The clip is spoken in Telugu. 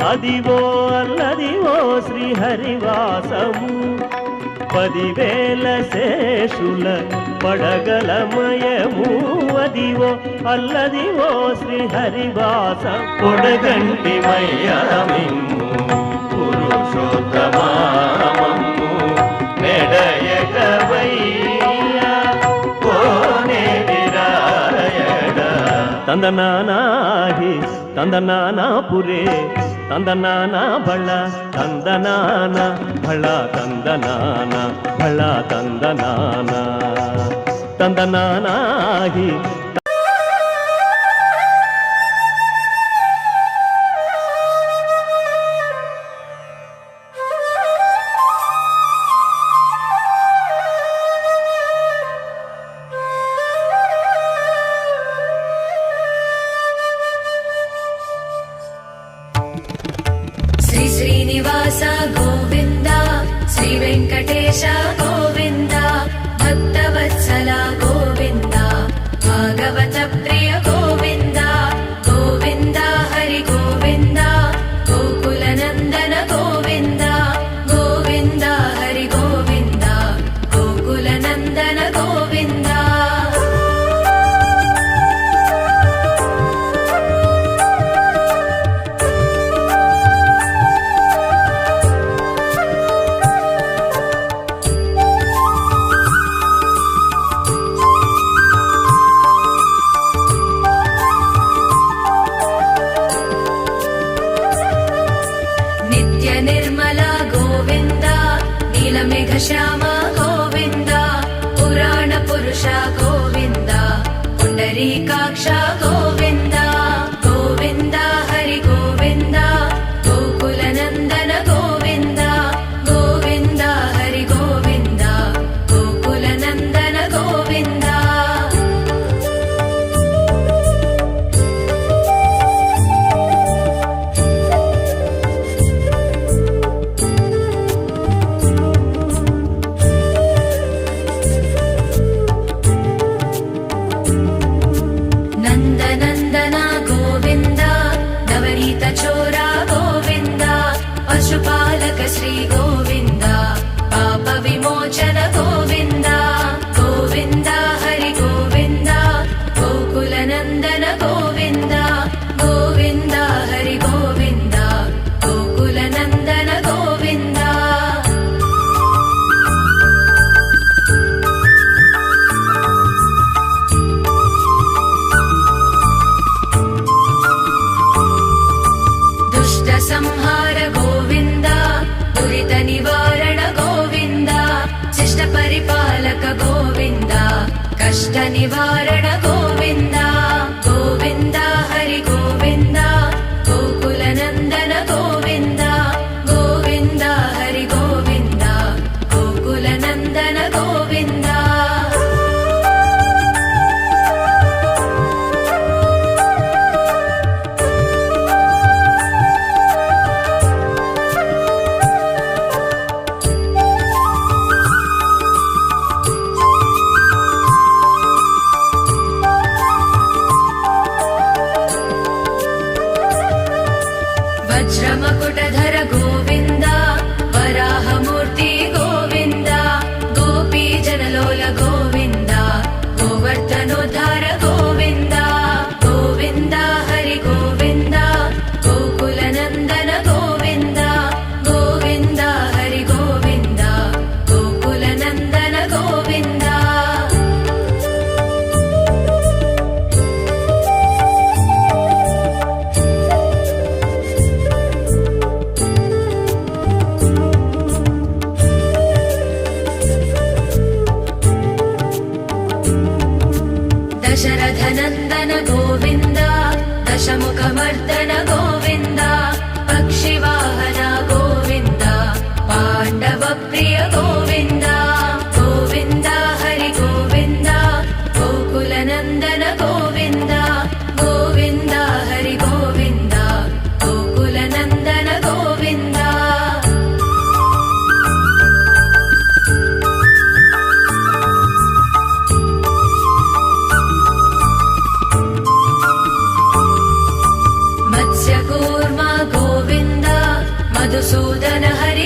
అదివో అల్లదివో శ్రీహరివాసము 10,000 శేషుల పడగలమయము అదివో అల్లదివో శ్రీహరివాస పొడగంటి మయ్యమిమ్ము పురుషోత్తమామమ్ము నెడయకవయ్య కోనేటిరాయడ తందనానాహి తందనానాపురే ತಂದನಾನ ಬಳ ತಂದನಾನ ಬಳ ತಂದನಾನ ಬಳ ತಂದನಾನ ತಂದನಾನಾಗಿ శ్రీనివాస గోవింద శ్రీ వెంకటేశ గోవింద భక్తవత్సల గోవింద భాగవత ప్రియ గోవింద గోవింద హరి గోవింద గోకుల నందన గోవింద గోవింద హరి గోవింద గోకుల నందన గోవింద నిర్మల గోవింద నీలమేఘ శ్యామ గోవింద పురాణ పురుష గోవింద పుండరీకాక్ష గోవింద గోవింద హరి గోవింద గోకుల నందన గోవింద గోవింద హరి గోవింద గోకుల నందన గోవింద నందనందన గోవింద నవనీత చోర గోవింద పశుపాలక శ్రీ గోవింద పాప విమోచన గోవింద గోవింద హరి గోవింద గోకుల నందన గోవింద గోవింద హరి గోవింద గోకుల నందన గోవింద సంహార గోవింద దురిత నివారణ గోవింద శిష్ట పరిపాలక గోవింద కష్ట నివారణ గోవింద గోవింద హరి గోవింద గోకుల నందన గోవింద గోవింద హరి గోవింద గోకుల నందన గోవింద వజ్రమకుటధర గోవింద వరాహమూర్తి గోవింద గోపీ జనలోల గోవింద గోవర్ధనోద్ధార గోవింద గోవింద హరి గోవింద గోకుల నందన గోవింద గోవింద హరి గోవింద గోకుల నందన గోవింద దశరథనందన గోవింద దశముఖమర్దన గోవింద పక్షివాహన గోవింద పాండవ ప్రియ గోవింద గోవింద హరి గోవింద గోకుల నందన గోవింద గోవింద హరి గోవింద గోకుల నందన గోవింద మత్స్య मधुसूदन हरि